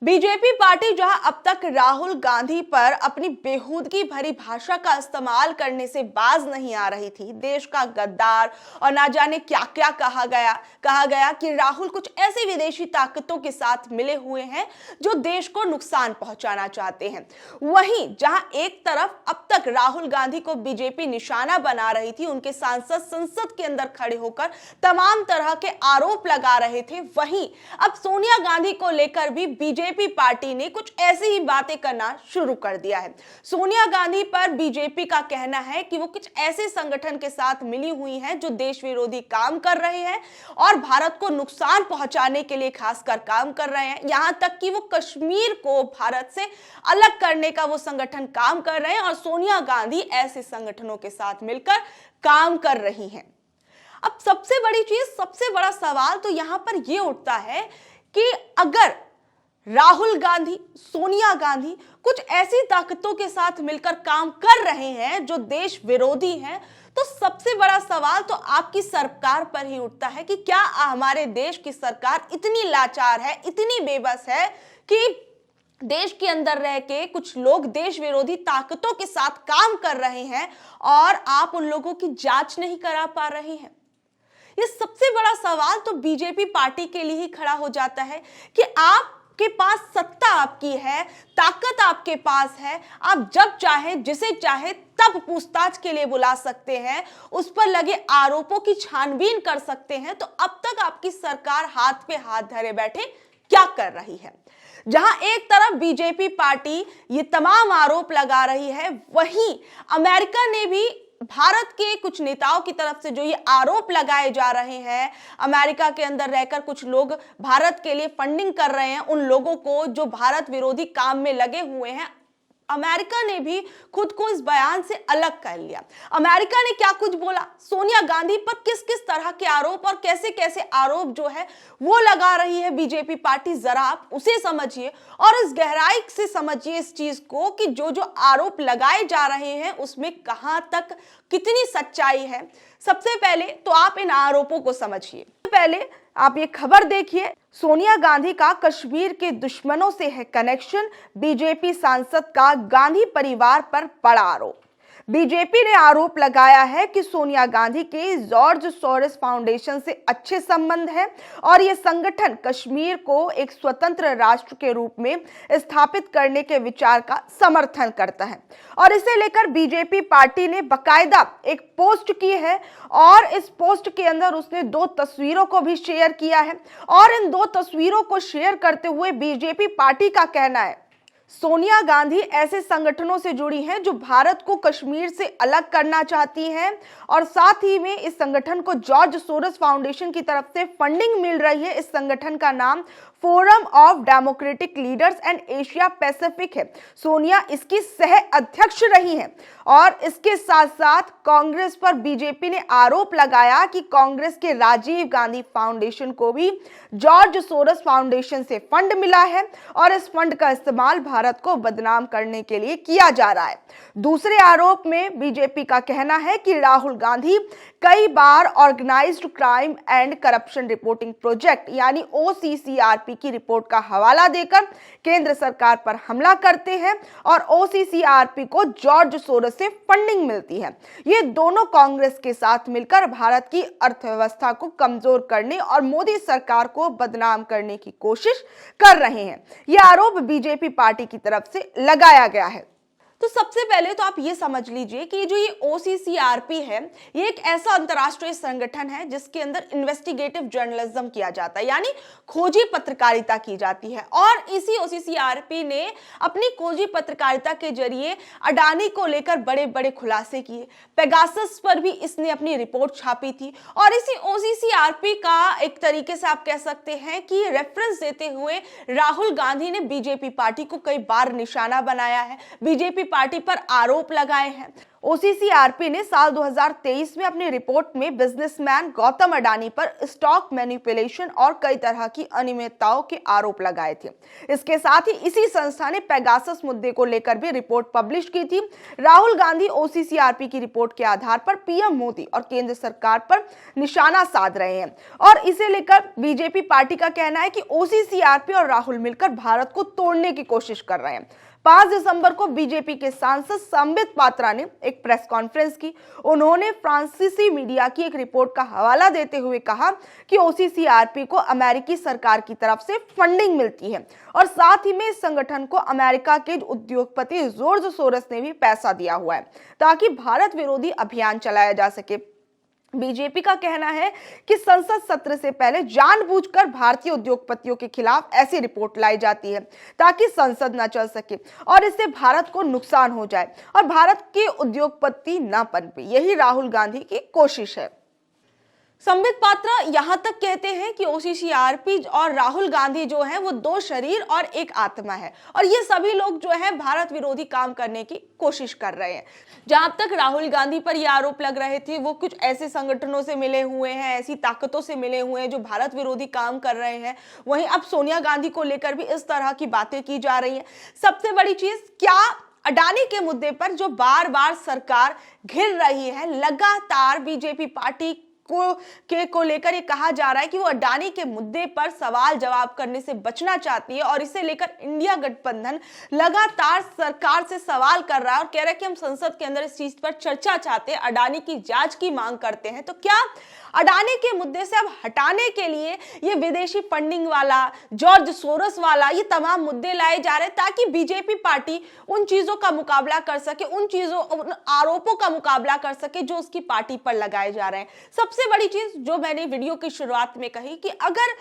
BJP party जहां अब तक राहुल गांधी पर अपनी बेहूदगी भरी भाषा का इस्तेमाल करने से बाज नहीं आ रही थी, देश का गद्दार और ना जाने क्या क्या कहा गया कि राहुल कुछ ऐसी विदेशी ताकतों के साथ मिले हुए हैं जो देश को नुकसान पहुंचाना चाहते हैं। वहीं जहां एक तरफ अब तक राहुल गांधी को बीजेपी निशाना बना रही थी, उनके सांसद संसद के अंदर खड़े होकर तमाम तरह के आरोप लगा रहे थे, वहीं अब सोनिया गांधी को लेकर भी बीजेपी पार्टी ने कुछ ऐसी ही बातें करना शुरू कर दिया है। सोनिया गांधी पर बीजेपी का कहना है कि वो कुछ ऐसे संगठन के साथ मिली हुई हैं जो देश विरोधी काम कर रहे हैं और भारत को नुकसान पहुंचाने के लिए खासकर काम कर रहे हैं। यहां तक कि वो कश्मीर को भारत से अलग करने का वो संगठन काम कर रहे हैं और सोनिया गांधी ऐसे संगठनों के साथ मिलकर काम कर रही हैं। अब सबसे बड़ी चीज, सबसे बड़ा सवाल तो यहां पर यह उठता है कि अगर राहुल गांधी, सोनिया गांधी कुछ ऐसी ताकतों के साथ मिलकर काम कर रहे हैं जो देश विरोधी हैं, तो सबसे बड़ा सवाल तो आपकी सरकार पर ही उठता है कि क्या हमारे देश की सरकार इतनी लाचार है, इतनी बेबस है कि देश के अंदर रह के कुछ लोग देश विरोधी ताकतों के साथ काम कर रहे हैं और आप उन लोगों की जांच नहीं करा पा रहे हैं। ये सबसे बड़ा सवाल तो बीजेपी पार्टी के लिए ही खड़ा हो जाता है कि आपके पास सत्ता आपकी है, ताकत आपके पास है, आप जब चाहे जिसे चाहे तब पूछताछ के लिए बुला सकते हैं, उस पर लगे आरोपों की छानबीन कर सकते हैं। तो अब तक आपकी सरकार हाथ पे हाथ धरे बैठे क्या कर रही है? जहां एक तरफ बीजेपी पार्टी ये तमाम आरोप लगा रही है, वहीं अमेरिका ने भी भारत के कुछ नेताओं की तरफ से जो ये आरोप लगाए जा रहे हैं, अमेरिका के अंदर रहकर कुछ लोग भारत के लिए फंडिंग कर रहे हैं उन लोगों को जो भारत विरोधी काम में लगे हुए हैं, अमेरिका ने भी खुद को इस बयान से अलग कर लिया। अमेरिका ने क्या कुछ बोला, सोनिया गांधी पर किस किस तरह के आरोप और कैसे कैसे आरोप जो है वो लगा रही है बीजेपी पार्टी, जरा आप उसे समझिए और इस गहराई से समझिए इस चीज को कि जो जो आरोप लगाए जा रहे हैं उसमें कहां तक कितनी सच्चाई है। सबसे पहले तो आप इन आरोपों को समझिए। पहले आप ये खबर देखिए, सोनिया गांधी का कश्मीर के दुश्मनों से है कनेक्शन, बीजेपी सांसद का गांधी परिवार पर बड़ा आरोप। बीजेपी ने आरोप लगाया है कि सोनिया गांधी के जॉर्ज सोरोस फाउंडेशन से अच्छे संबंध हैं और यह संगठन कश्मीर को एक स्वतंत्र राष्ट्र के रूप में स्थापित करने के विचार का समर्थन करता है और इसे लेकर बीजेपी पार्टी ने बकायदा एक पोस्ट की है और इस पोस्ट के अंदर उसने 2 तस्वीरों को भी शेयर किया है और इन 2 तस्वीरों को शेयर करते हुए बीजेपी पार्टी का कहना है सोनिया गांधी ऐसे संगठनों से जुड़ी हैं जो भारत को कश्मीर से अलग करना चाहती हैं और साथ ही में इस संगठन को जॉर्ज सोरोस फाउंडेशन की तरफ से फंडिंग मिल रही है। इस संगठन का नाम forum of democratic leaders and Asia Pacific है। सोनिया इसकी सह अध्यक्ष रही हैं और इसके साथ साथ कांग्रेस पर बीजेपी ने आरोप लगाया कि कांग्रेस के राजीव गांधी फाउंडेशन को भी जॉर्ज सोरोस फाउंडेशन से फंड मिला है और इस फंड का इस्तेमाल भारत को बदनाम करने के लिए किया जा रहा है। दूसरे आरोप में बीजेपी का कहना है कि राहुल गांधी कई बार organised crime and corruption reporting project यानी OCCRP की रिपोर्ट का हवाला देकर केंद्र सरकार पर हमला करते हैं और OCCRP को जॉर्ज सोरोस से फंडिंग मिलती है। ये दोनों कांग्रेस के साथ मिलकर भारत की अर्थव्यवस्था को कमजोर करने और मोदी सरकार को बदनाम करने की कोशिश कर रहे हैं। यह आरोप बीजेपी पार्टी की तरफ से लगाया गया है। तो सबसे पहले तो आप ये समझ लीजिए कि जो ये OCCRP है, ये एक ऐसा अंतर्राष्ट्रीय संगठन है जिसके अंदर इन्वेस्टिगेटिव जर्नलिज्म किया जाता है, यानी खोजी पत्रकारिता की जाती है और इसी OCCRP ने अपनी खोजी पत्रकारिता के जरिए अडानी को लेकर बड़े बड़े खुलासे किए। पेगासस पर भी इसने अपनी रिपोर्ट छापी थी और इसी OCCRP का एक तरीके से आप कह सकते हैं कि रेफरेंस देते हुए राहुल गांधी ने बीजेपी पार्टी को कई बार निशाना बनाया है, बीजेपी पार्टी पर आरोप लगाए हैं। ओसीसीआरपी ने साल 2023 में अपनी रिपोर्ट में बिजनेसमैन गौतम अडानी पर स्टॉक मैनिपुलेशन और कई तरह की अनियमितताओं के आरोप लगाए थे। इसके साथ ही इसी संस्था ने पेगासस मुद्दे को लेकर भी रिपोर्ट पब्लिश की थी। राहुल गांधी ओसीसीआरपी की रिपोर्ट के आधार पर पीएम मोदी और केंद्र सरकार पर निशाना साध रहे हैं और इसे लेकर बीजेपी पार्टी का कहना है कि ओसीसीआरपी और राहुल मिलकर भारत को तोड़ने की कोशिश कर रहे हैं। 5 दिसंबर को बीजेपी के सांसद संबित पात्रा ने एक प्रेस कॉन्फ्रेंस की। उन्होंने फ्रांसीसी मीडिया की एक रिपोर्ट का हवाला देते हुए कहा कि ओसीसीआरपी को अमेरिकी सरकार की तरफ से फंडिंग मिलती है और साथ ही में इस संगठन को अमेरिका के उद्योगपति जॉर्ज सोरोस ने भी पैसा दिया हुआ है ताकि भारत विरोधी अभियान चलाया जा सके। बीजेपी का कहना है कि संसद सत्र से पहले जानबूझकर भारतीय उद्योगपतियों के खिलाफ ऐसी रिपोर्ट लाई जाती है ताकि संसद न चल सके और इससे भारत को नुकसान हो जाए और भारत के उद्योगपति न पनपे। यही राहुल गांधी की कोशिश है। संबित पात्रा यहां तक कहते हैं कि ओसीसीआरपी और राहुल गांधी जो है वो दो शरीर और एक आत्मा है और ये सभी लोग जो है भारत विरोधी काम करने की कोशिश कर रहे हैं। जहां तक राहुल गांधी पर ये आरोप लग रहे थे वो कुछ ऐसे संगठनों से मिले हुए हैं, ऐसी ताकतों से मिले हुए हैं जो भारत विरोधी काम कर रहे हैं। वहीं अब सोनिया गांधी को लेकर भी इस तरह की बातें की जा रही हैं। सबसे बड़ी चीज, क्या अडानी के मुद्दे पर जो बार बार सरकार घिर रही है, लगातार बीजेपी पार्टी को लेकर ये कहा जा रहा है कि वो अडानी के मुद्दे पर सवाल जवाब करने से बचना चाहती है और इसे लेकर इंडिया गठबंधन लगातार सरकार से सवाल कर रहा है और कह रहा है कि हम संसद के अंदर इस चीज पर चर्चा चाहते हैं, अडानी की जांच की मांग करते हैं। तो क्या अडानी के मुद्दे से अब हटाने के लिए ये विदेशी फंडिंग वाला, जॉर्ज सोरोस वाला, ये तमाम मुद्दे लाए जा रहे हैं ताकि बीजेपी पार्टी उन चीजों का मुकाबला कर सके, उन आरोपों का मुकाबला कर सके जो उसकी पार्टी पर लगाए जा रहे हैं। सबसे बड़ी चीज जो मैंने वीडियो की शुरुआत में कही कि अगर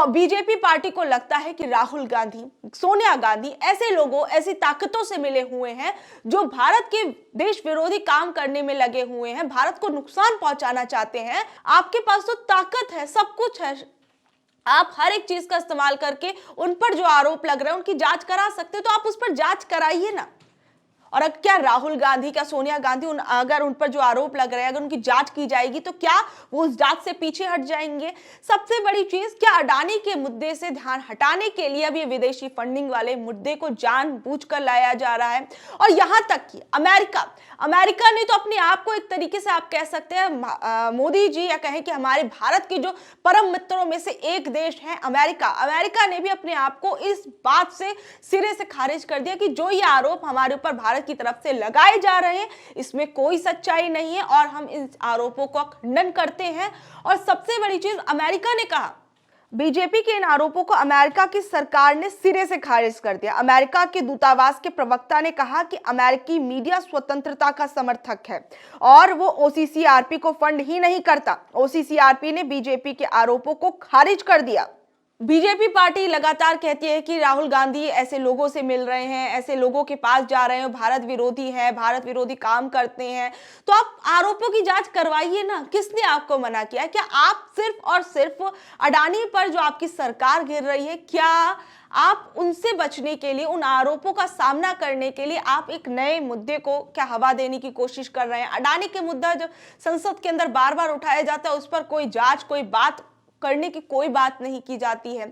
बीजेपी पार्टी को लगता है कि राहुल गांधी, सोनिया गांधी ऐसे लोगों, ऐसी ताकतों से मिले हुए हैं जो भारत के देश विरोधी काम करने में लगे हुए हैं, भारत को नुकसान पहुंचाना चाहते हैं, आपके पास तो ताकत है, सब कुछ है, आप हर एक चीज का इस्तेमाल करके उन पर जो आरोप लग रहे हैं उनकी जांच करा सकते हो, तो आप उस पर जांच कराइए ना। और अब क्या राहुल गांधी, क्या सोनिया गांधी अगर उन पर जो आरोप लग रहे हैं अगर उनकी जांच की जाएगी तो क्या वो उस जांच से पीछे हट जाएंगे? सबसे बड़ी चीज, क्या अडानी के मुद्दे से ध्यान हटाने के लिए अब ये विदेशी फंडिंग वाले मुद्दे को जानबूझकर लाया जा रहा है? और यहां तक कि अमेरिका ने तो अपने आप को एक तरीके से आप कह सकते हैं, मोदी जी या कहें कि हमारे भारत के जो परम मित्रों में से एक देश है अमेरिका ने भी अपने आप को इस बात से सिरे से खारिज कर दिया कि जो ये आरोप हमारे ऊपर भारत की तरफ से लगाए जा रहे हैं इसमें कोई सच्चाई नहीं है और हम इन आरोपों का खंडन करते हैं। और सबसे बड़ी चीज, अमेरिका ने कहा, बीजेपी के इन आरोपों को अमेरिका की सरकार ने सिरे से खारिज कर दिया। अमेरिका के दूतावास के प्रवक्ता ने कहा कि अमेरिकी मीडिया स्वतंत्रता का समर्थक है और वो ओसीसीआरपी को फंड ही नहीं करता। ओसीसीआरपी ने बीजेपी के आरोपों को खारिज कर दिया। बीजेपी पार्टी लगातार कहती है कि राहुल गांधी ऐसे लोगों से मिल रहे हैं, ऐसे लोगों के पास जा रहे हैं, भारत विरोधी है, भारत विरोधी काम करते हैं। तो आप आरोपों की जांच करवाइए ना, किसने आपको मना किया? क्या आप सिर्फ और सिर्फ अडानी पर जो आपकी सरकार गिर रही है, क्या आप उनसे बचने के लिए, उन आरोपों का सामना करने के लिए आप एक नए मुद्दे को क्या हवा देने की कोशिश कर रहे हैं? अडानी के मुद्दा जब संसद के अंदर बार बार उठाया जाता है उस पर कोई जांच, कोई बात करने की कोई बात नहीं की जाती है।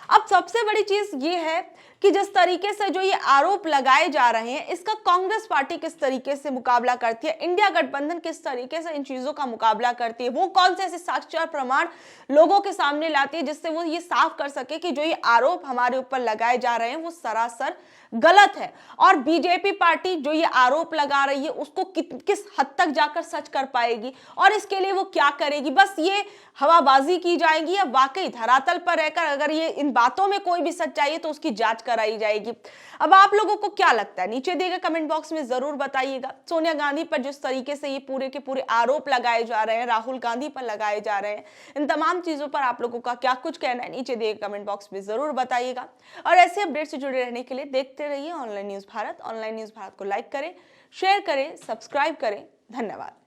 अब सबसे बड़ी चीज ये है कि जिस तरीके से जो ये आरोप लगाए जा रहे हैं इसका कांग्रेस पार्टी किस तरीके से मुकाबला करती है, इंडिया गठबंधन किस तरीके से इन चीजों का मुकाबला करती है, वो कौन से ऐसे साक्ष्य और प्रमाण लोगों के सामने लाती है जिससे वो ये साफ कर सके कि जो ये आरोप हमारे ऊपर लगाए जा रहे हैं वो सरासर गलत है। और बीजेपी पार्टी जो ये आरोप लगा रही है उसको किस हद तक जाकर सच कर पाएगी और इसके लिए वो क्या करेगी? बस ये हवाबाजी की जाएगी या वाकई धरातल पर रहकर अगर ये इन बातों में कोई भी सच्चाई है तो उसकी जांच कराई जाएगी? अब आप लोगों को क्या लगता है? नीचे दिए गए कमेंट बॉक्स में जरूर बताइएगा। सोनिया गांधी पर जिस तरीके से ये पूरे के पूरे आरोप लगाए जा रहे हैं, राहुल गांधी पर लगाए जा रहे हैं, इन तमाम चीजों पर आप लोगों का क्या कुछ कहना है नीचे दिए गए कमेंट बॉक्स में जरूर बताइएगा। और ऐसे अपडेट से जुड़े रहने के लिए देखते रहिए online news Bharat. Online news Bharat को लाइक करें, शेयर करें, सब्सक्राइब करें। धन्यवाद।